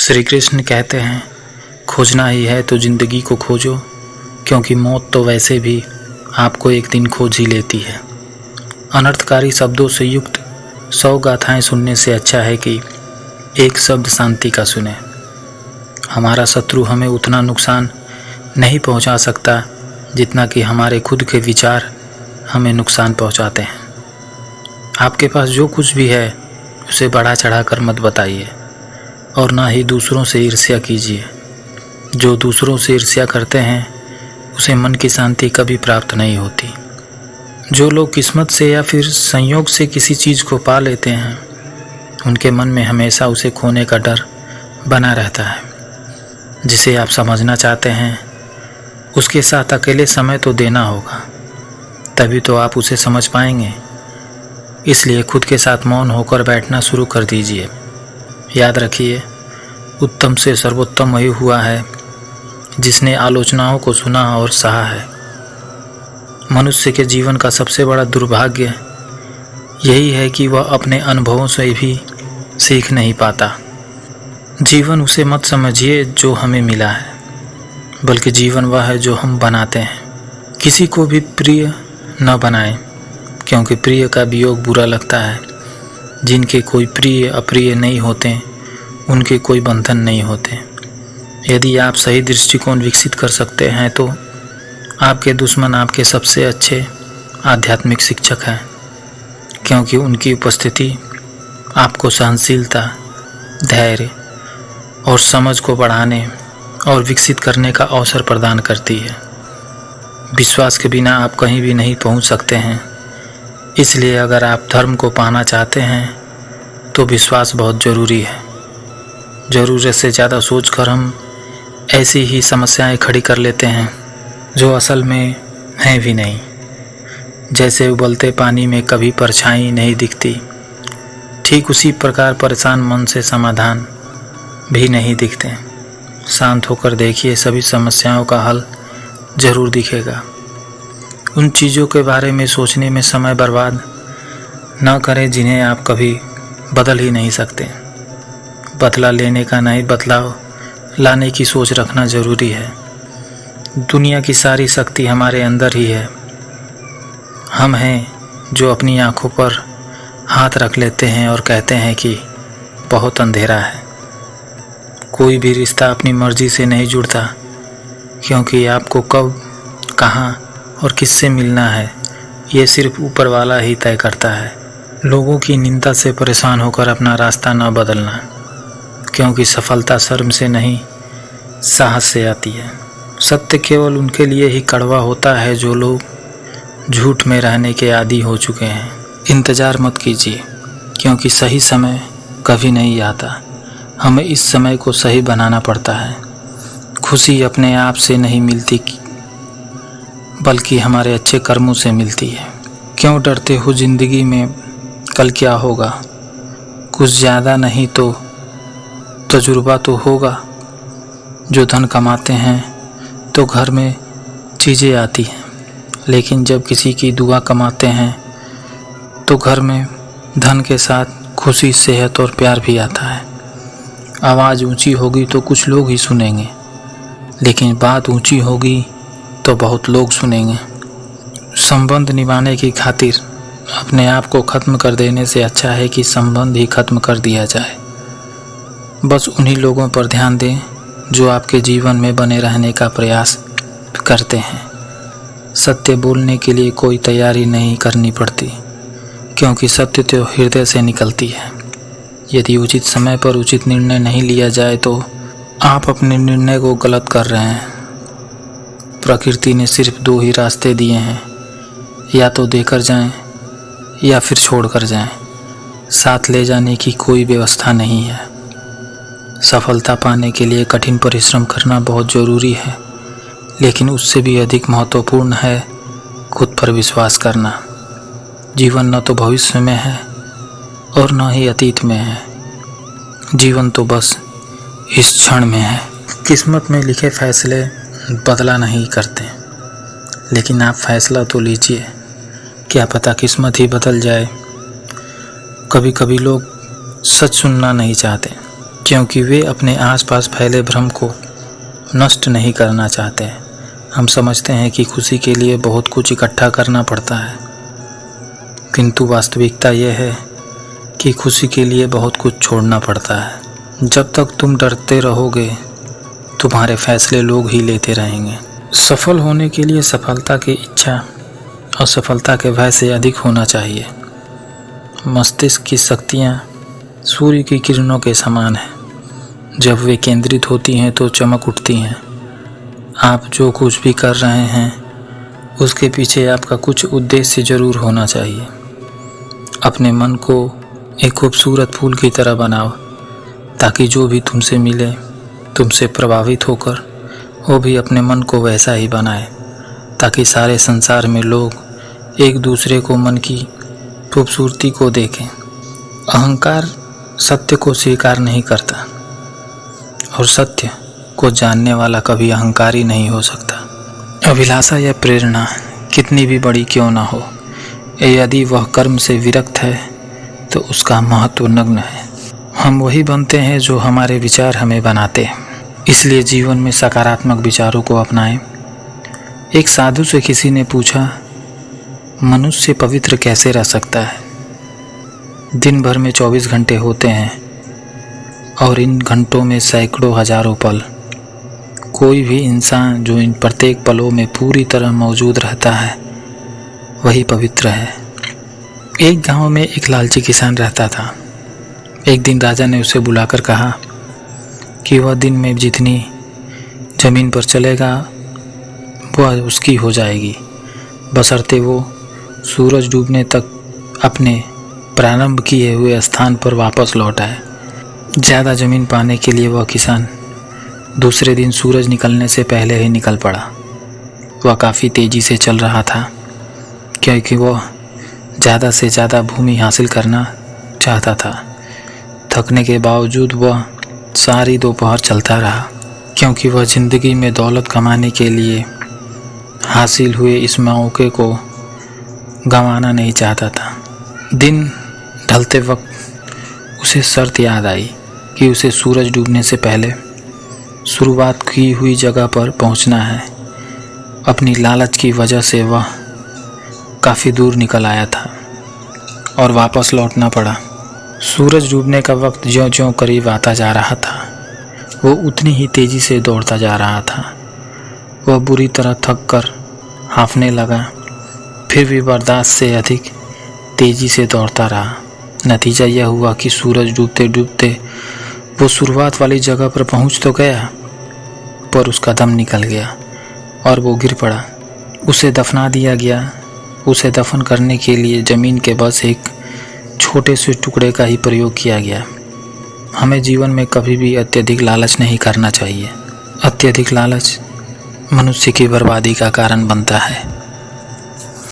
श्री कृष्ण कहते हैं, खोजना ही है तो ज़िंदगी को खोजो, क्योंकि मौत तो वैसे भी आपको एक दिन खोज ही लेती है। अनर्थकारी शब्दों से युक्त 100 गाथाएं सुनने से अच्छा है कि एक शब्द शांति का सुने। हमारा शत्रु हमें उतना नुकसान नहीं पहुंचा सकता जितना कि हमारे खुद के विचार हमें नुकसान पहुंचाते हैं। आपके पास जो कुछ भी है उसे बढ़ा चढ़ा कर मत बताइए और ना ही दूसरों से ईर्ष्या कीजिए। जो दूसरों से ईर्ष्या करते हैं उसे मन की शांति कभी प्राप्त नहीं होती। जो लोग किस्मत से या फिर संयोग से किसी चीज़ को पा लेते हैं उनके मन में हमेशा उसे खोने का डर बना रहता है। जिसे आप समझना चाहते हैं उसके साथ अकेले समय तो देना होगा, तभी तो आप उसे समझ पाएंगे। इसलिए खुद के साथ मौन होकर बैठना शुरू कर दीजिए। याद रखिए, उत्तम से सर्वोत्तम वही हुआ है जिसने आलोचनाओं को सुना और सहा है। मनुष्य के जीवन का सबसे बड़ा दुर्भाग्य यही है कि वह अपने अनुभवों से भी सीख नहीं पाता। जीवन उसे मत समझिए जो हमें मिला है, बल्कि जीवन वह है जो हम बनाते हैं। किसी को भी प्रिय न बनाएं, क्योंकि प्रिय का वियोग बुरा लगता है। जिनके कोई प्रिय अप्रिय नहीं होते उनके कोई बंधन नहीं होते। यदि आप सही दृष्टिकोण विकसित कर सकते हैं तो आपके दुश्मन आपके सबसे अच्छे आध्यात्मिक शिक्षक हैं, क्योंकि उनकी उपस्थिति आपको सहनशीलता, धैर्य और समझ को बढ़ाने और विकसित करने का अवसर प्रदान करती है। विश्वास के बिना आप कहीं भी नहीं पहुंच सकते हैं। इसलिए अगर आप धर्म को पाना चाहते हैं तो विश्वास बहुत ज़रूरी है। ज़रूरत से ज़्यादा सोचकर हम ऐसी ही समस्याएं खड़ी कर लेते हैं जो असल में हैं भी नहीं। जैसे उबलते पानी में कभी परछाई नहीं दिखती, ठीक उसी प्रकार परेशान मन से समाधान भी नहीं दिखते। शांत होकर देखिए, सभी समस्याओं का हल ज़रूर दिखेगा। उन चीज़ों के बारे में सोचने में समय बर्बाद न करें जिन्हें आप कभी बदल ही नहीं सकते। बदला लेने का नहीं, बदलाव लाने की सोच रखना ज़रूरी है। दुनिया की सारी शक्ति हमारे अंदर ही है। हम हैं जो अपनी आँखों पर हाथ रख लेते हैं और कहते हैं कि बहुत अंधेरा है। कोई भी रिश्ता अपनी मर्ज़ी से नहीं जुड़ता, क्योंकि आपको कब, कहाँ और किससे मिलना है ये सिर्फ ऊपर वाला ही तय करता है। लोगों की निंदा से परेशान होकर अपना रास्ता न बदलना, क्योंकि सफलता शर्म से नहीं साहस से आती है। सत्य केवल उनके लिए ही कड़वा होता है जो लोग झूठ में रहने के आदी हो चुके हैं। इंतज़ार मत कीजिए, क्योंकि सही समय कभी नहीं आता। हमें इस समय को सही बनाना पड़ता है। खुशी अपने आप से नहीं मिलती, बल्कि हमारे अच्छे कर्मों से मिलती है। क्यों डरते हो ज़िंदगी में कल क्या होगा? कुछ ज़्यादा नहीं तो तजुर्बा तो होगा। जो धन कमाते हैं तो घर में चीज़ें आती हैं, लेकिन जब किसी की दुआ कमाते हैं तो घर में धन के साथ खुशी, सेहत और प्यार भी आता है। आवाज़ ऊंची होगी तो कुछ लोग ही सुनेंगे, लेकिन बात ऊंची होगी तो बहुत लोग सुनेंगे। संबंध निभाने की खातिर अपने आप को ख़त्म कर देने से अच्छा है कि संबंध ही ख़त्म कर दिया जाए। बस उन्हीं लोगों पर ध्यान दें जो आपके जीवन में बने रहने का प्रयास करते हैं। सत्य बोलने के लिए कोई तैयारी नहीं करनी पड़ती, क्योंकि सत्य तो हृदय से निकलती है। यदि उचित समय पर उचित निर्णय नहीं लिया जाए तो आप अपने निर्णय को गलत कर रहे हैं। प्रकृति ने सिर्फ 2 ही रास्ते दिए हैं, या तो देकर जाएं या फिर छोड़कर जाएं। साथ ले जाने की कोई व्यवस्था नहीं है। सफलता पाने के लिए कठिन परिश्रम करना बहुत ज़रूरी है, लेकिन उससे भी अधिक महत्वपूर्ण है खुद पर विश्वास करना। जीवन न तो भविष्य में है और न ही अतीत में है। जीवन तो बस इस क्षण में है। किस्मत में लिखे फैसले बदला नहीं करते, लेकिन आप फैसला तो लीजिए। क्या पता किस्मत ही बदल जाए। कभी कभी लोग सच सुनना नहीं चाहते, क्योंकि वे अपने आसपास फैले भ्रम को नष्ट नहीं करना चाहते। हम समझते हैं कि खुशी के लिए बहुत कुछ इकट्ठा करना पड़ता है, किंतु वास्तविकता यह है कि खुशी के लिए बहुत कुछ छोड़ना पड़ता है। जब तक तुम डरते रहोगे, तुम्हारे फैसले लोग ही लेते रहेंगे। सफल होने के लिए सफलता की इच्छा असफलता के भय से अधिक होना चाहिए। मस्तिष्क की शक्तियाँ सूर्य की किरणों के समान हैं। जब वे केंद्रित होती हैं तो चमक उठती हैं। आप जो कुछ भी कर रहे हैं उसके पीछे आपका कुछ उद्देश्य जरूर होना चाहिए। अपने मन को एक खूबसूरत फूल की तरह बनाओ, ताकि जो भी तुमसे मिले, तुमसे प्रभावित होकर वो भी अपने मन को वैसा ही बनाए, ताकि सारे संसार में लोग एक दूसरे को मन की खूबसूरती को देखें। अहंकार सत्य को स्वीकार नहीं करता, और सत्य को जानने वाला कभी अहंकारी नहीं हो सकता। अभिलाषा या प्रेरणा कितनी भी बड़ी क्यों ना हो, यदि वह कर्म से विरक्त है तो उसका महत्व नग्न है। हम वही बनते हैं जो हमारे विचार हमें बनाते हैं। इसलिए जीवन में सकारात्मक विचारों को अपनाएं। एक साधु से किसी ने पूछा, मनुष्य पवित्र कैसे रह सकता है? दिन भर में 24 घंटे होते हैं और इन घंटों में सैकड़ों हजारों पल। कोई भी इंसान जो इन प्रत्येक पलों में पूरी तरह मौजूद रहता है वही पवित्र है। एक गांव में एक लालची किसान रहता था। एक दिन राजा ने उसे बुलाकर कहा कि वह दिन में जितनी जमीन पर चलेगा वह उसकी हो जाएगी, बशर्ते वो सूरज डूबने तक अपने प्रारंभ किए हुए स्थान पर वापस लौट आए। ज़्यादा ज़मीन पाने के लिए वह किसान दूसरे दिन सूरज निकलने से पहले ही निकल पड़ा। वह काफ़ी तेज़ी से चल रहा था, क्योंकि वह ज़्यादा से ज़्यादा भूमि हासिल करना चाहता था। थकने के बावजूद वह सारी दोपहर चलता रहा, क्योंकि वह ज़िंदगी में दौलत कमाने के लिए हासिल हुए इस मौके को गंवाना नहीं चाहता था। दिन ढलते वक्त उसे शर्त याद आई कि उसे सूरज डूबने से पहले शुरुआत की हुई जगह पर पहुंचना है। अपनी लालच की वजह से वह काफ़ी दूर निकल आया था और वापस लौटना पड़ा। सूरज डूबने का वक्त ज्यों-ज्यों करीब आता जा रहा था, वो उतनी ही तेज़ी से दौड़ता जा रहा था। वह बुरी तरह थक कर हांफने लगा, फिर भी बर्दाश्त से अधिक तेज़ी से दौड़ता रहा। नतीजा यह हुआ कि सूरज डूबते डूबते वो शुरुआत वाली जगह पर पहुंच तो गया, पर उसका दम निकल गया और वो गिर पड़ा। उसे दफना दिया गया। उसे दफन करने के लिए ज़मीन के बस एक छोटे से टुकड़े का ही प्रयोग किया गया। हमें जीवन में कभी भी अत्यधिक लालच नहीं करना चाहिए। अत्यधिक लालच मनुष्य की बर्बादी का कारण बनता है।